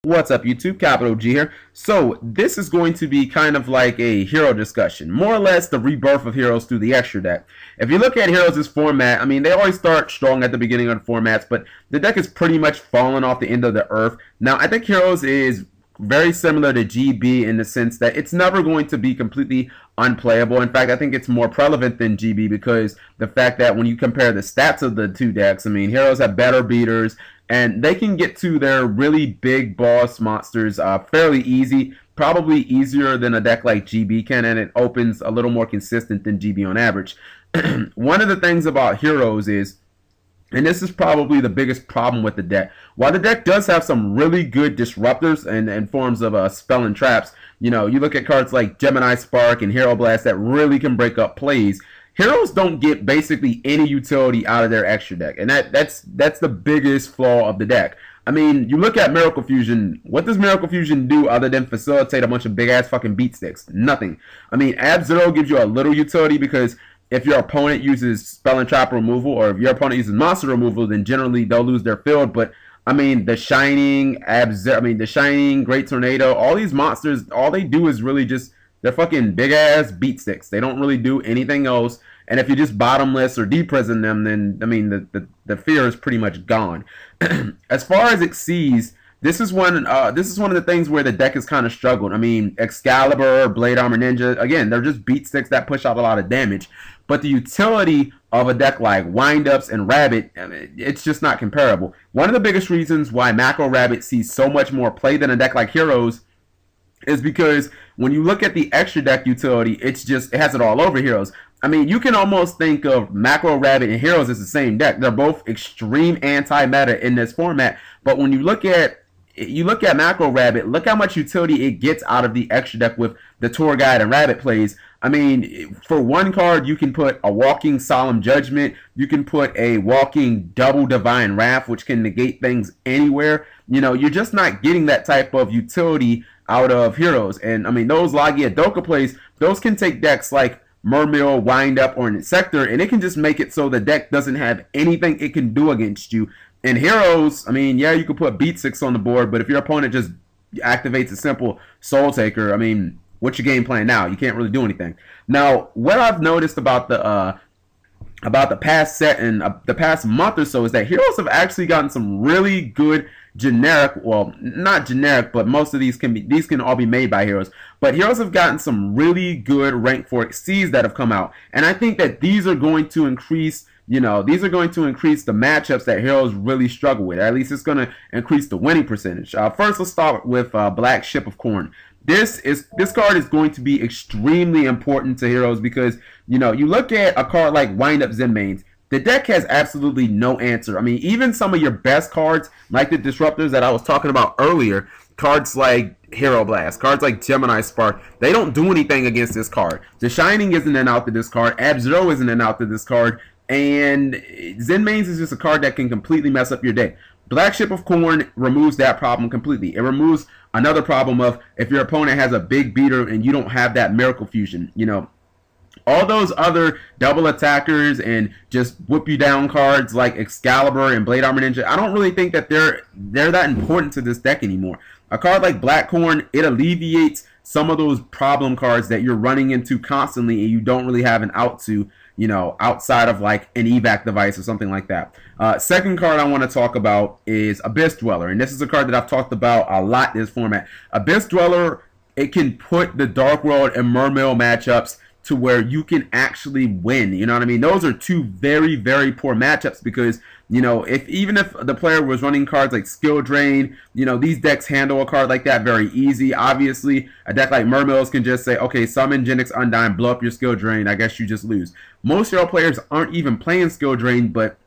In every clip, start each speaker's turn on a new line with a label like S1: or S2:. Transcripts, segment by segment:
S1: What's up, YouTube? Capital G here. So this is going to be kind of like a hero discussion, more or less the rebirth of heroes through the extra deck. If you look at heroes' format, I mean, they always start strong at the beginning of the formats, but the deck is pretty much fallen off the end of the earth. Now, I think heroes is very similar to GB in the sense that it's never going to be completely unplayable. In fact, I think it's more prevalent than GB because the fact that when you compare the stats of the two decks, I mean, heroes have better beaters, and they can get to their really big boss monsters fairly easy, probably easier than a deck like GB can, and it opens a little more consistent than GB on average. One of the things about heroes is, and this is probably the biggest problem with the deck, while the deck does have some really good disruptors and forms of spell and traps, you know, you look at cards like Gemini Spark and Hero Blast that really can break up plays. Heroes don't get basically any utility out of their extra deck, and that's the biggest flaw of the deck. I mean, you look at Miracle Fusion. What does Miracle Fusion do other than facilitate a bunch of big-ass fucking beat sticks? Nothing. I mean, Ab Zero gives you a little utility because if your opponent uses spell and trap removal, or if your opponent uses monster removal, then generally they'll lose their field. But I mean, the Shining, the Shining, Great Tornado, all these monsters, all they do is really just, they're fucking big-ass beat sticks. They don't really do anything else. And if you just bottomless or deprison them, then, I mean, the fear is pretty much gone. As far as Xyz, this is one of the things where the deck has kind of struggled. I mean, Excalibur, Blade Armor Ninja, again, they're just beat sticks that push out a lot of damage. But the utility of a deck like Windups and Rabbit, I mean, it's just not comparable. One of the biggest reasons why Macro Rabbit sees so much more play than a deck like Heroes is because when you look at the extra deck utility, it has it all over Heroes. I mean, you can almost think of Macro Rabbit and Heroes as the same deck. They're both extreme anti-meta in this format. But when you look at Macro Rabbit, look how much utility it gets out of the extra deck with the Tour Guide and Rabbit plays. I mean, for one card, you can put a walking Solemn Judgment. You can put a walking Double Divine Wrath, which can negate things anywhere. You know, you're just not getting that type of utility out of Heroes. And, I mean, those LAGGIA DOLKKA plays, those can take decks like Mermill, Windup, or an Insector, and it can just make it so the deck doesn't have anything it can do against you. In Heroes, I mean, yeah, you could put Beat 6 on the board, but if your opponent just activates a simple Soul Taker, I mean, what's your game plan now? You can't really do anything. Now, what I've noticed about the past set and the past month or so is that Heroes have actually gotten some really good generic, well, not generic, but most of these can all be made by Heroes. But Heroes have gotten some really good rank 4 Xyz that have come out, and I think that these are going to increase, you know, these are going to increase the matchups that Heroes really struggle with. At least it's going to increase the winning percentage. First, let's start with Black Ship of Corn. This card is going to be extremely important to Heroes because, you know, you look at a card like Windup Zenmaines. The deck has absolutely no answer. I mean, even some of your best cards, like the Disruptors that I was talking about earlier, cards like Hero Blast, cards like Gemini Spark, they don't do anything against this card. The Shining isn't an out to this card. Ab Zero isn't an out to this card. And Zenmaines is just a card that can completely mess up your day. Black Ship of Corn removes that problem completely. It removes another problem of if your opponent has a big beater and you don't have that Miracle Fusion, you know. All those other double attackers and just whoop you down cards like Excalibur and Blade Armor Ninja, I don't really think that they're that important to this deck anymore. A card like Blackcorn, it alleviates some of those problem cards that you're running into constantly and you don't really have an out to, you know, outside of like an evac device or something like that. Second card I want to talk about is Abyss Dweller, and this is a card that I've talked about a lot in this format. Abyss Dweller, it can put the Dark World and Mermill matchups to where you can actually win. You know what I mean? Those are two very, very poor matchups because, you know, even if the player was running cards like Skill Drain, you know, these decks handle a card like that very easy. Obviously, a deck like Mermills can just say, okay, summon Genix Undyne, blow up your Skill Drain, I guess you just lose. Most Hero players aren't even playing Skill Drain, but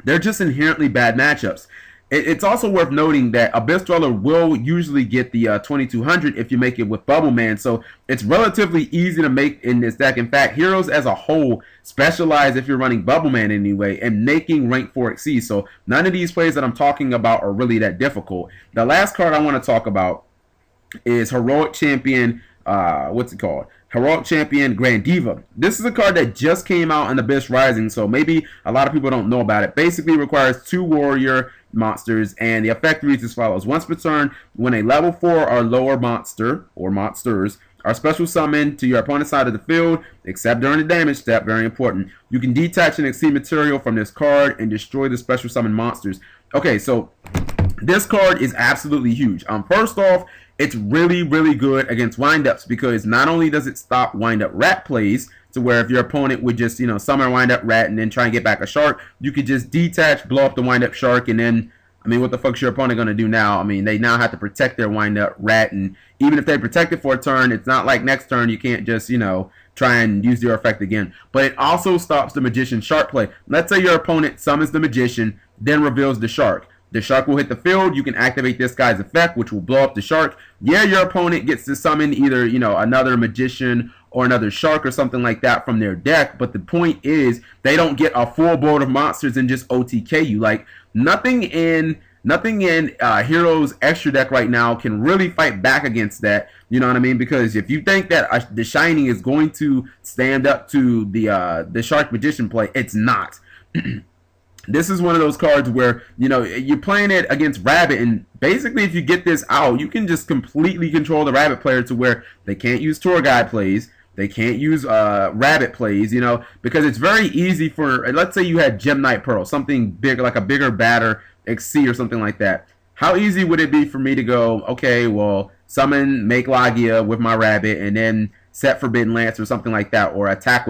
S1: they're just inherently bad matchups. It's also worth noting that Abyss Dweller will usually get the 2200 if you make it with Bubbleman, so it's relatively easy to make in this deck. In fact, Heroes as a whole specialize, if you're running Bubbleman anyway, in making rank 4 Xyz, so none of these plays that I'm talking about are really that difficult. The last card I want to talk about is Heroic Champion what's it called? Heroic Champion Gandiva. This is a card that just came out in Abyss Rising, so maybe a lot of people don't know about it. Basically, it requires 2 warrior monsters, and the effect reads as follows. Once per turn, when a level 4 or lower monster, or monsters, are special summoned to your opponent's side of the field, except during the damage step, very important, you can detach and exceed material from this card and destroy the special summoned monsters. Okay, so this card is absolutely huge. First off, it's really, really good against windups because not only does it stop windup rat plays, to where if your opponent would just, you know, summon a windup rat and then try and get back a shark, you could just detach, blow up the windup shark, and then, I mean, what the fuck's your opponent going to do now? I mean, they now have to protect their windup rat, and even if they protect it for a turn, it's not like next turn you can't just, you know, try and use your effect again. But it also stops the magician shark play. Let's say your opponent summons the magician, then reveals the shark. The shark will hit the field. You can activate this guy's effect, which will blow up the shark. Yeah, your opponent gets to summon either, you know, another magician or another shark or something like that from their deck. But the point is, they don't get a full board of monsters and just OTK you. Like, nothing in Heroes extra deck right now can really fight back against that. You know what I mean? Because if you think that the Shining is going to stand up to the Shark Magician play, it's not. This is one of those cards where, you know, you're playing it against Rabbit, and basically if you get this out, you can just completely control the Rabbit player to where they can't use Tour Guide plays, they can't use Rabbit plays, you know, because it's very easy for, let's say you had Gem Knight Pearl, something big, like a bigger batter, XC or something like that. How easy would it be for me to go, okay, well, summon, make LAGGIA with my Rabbit, and then set Forbidden Lance or something like that, or attack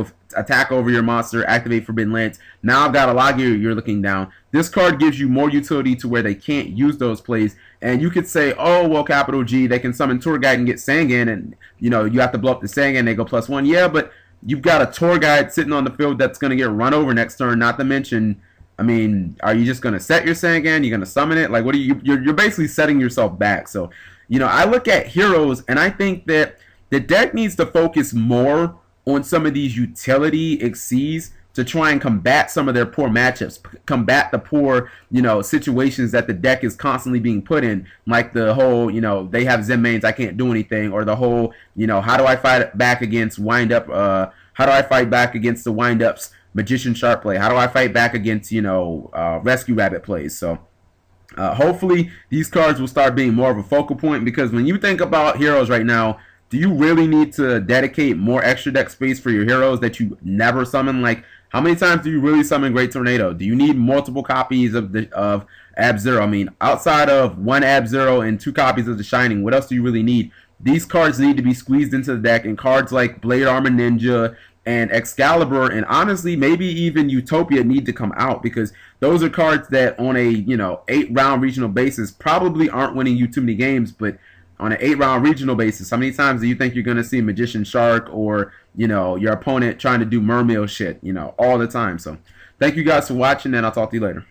S1: over your monster, activate Forbidden Lance. Now I've got a LAGGIA, you're looking down. This card gives you more utility to where they can't use those plays, and you could say, oh, well, capital G, they can summon Tour Guide and get Sangan, and, you know, you have to blow up the Sangan, they go +1. Yeah, but you've got a Tour Guide sitting on the field that's going to get run over next turn, not to mention, I mean, are you just going to set your Sangan? You're going to summon it? Like, what are you're basically setting yourself back. So, you know, I look at Heroes, and I think that the deck needs to focus more on some of these utility XCs to try and combat some of their poor matchups, combat the poor, you know, situations that the deck is constantly being put in, like the whole, you know, they have Zen mains, I can't do anything, or the whole, you know, how do I fight back against windup, how do I fight back against the windups Magician Shark play, how do I fight back against, you know, Rescue Rabbit plays. So hopefully these cards will start being more of a focal point, because when you think about Heroes right now, do you really need to dedicate more extra deck space for your heroes that you never summon? Like, how many times do you really summon Great Tornado? Do you need multiple copies of Ab-Zero? I mean, outside of 1 Ab-Zero and 2 copies of the Shining, what else do you really need? These cards need to be squeezed into the deck, and cards like Blade Armor Ninja and Excalibur, and honestly maybe even Utopia, need to come out, because those are cards that on a, you know, 8-round regional basis probably aren't winning you too many games. But on an 8-round regional basis, how many times do you think you're going to see Magician Shark or, you know, your opponent trying to do mermail shit, you know, all the time? So thank you guys for watching, and I'll talk to you later.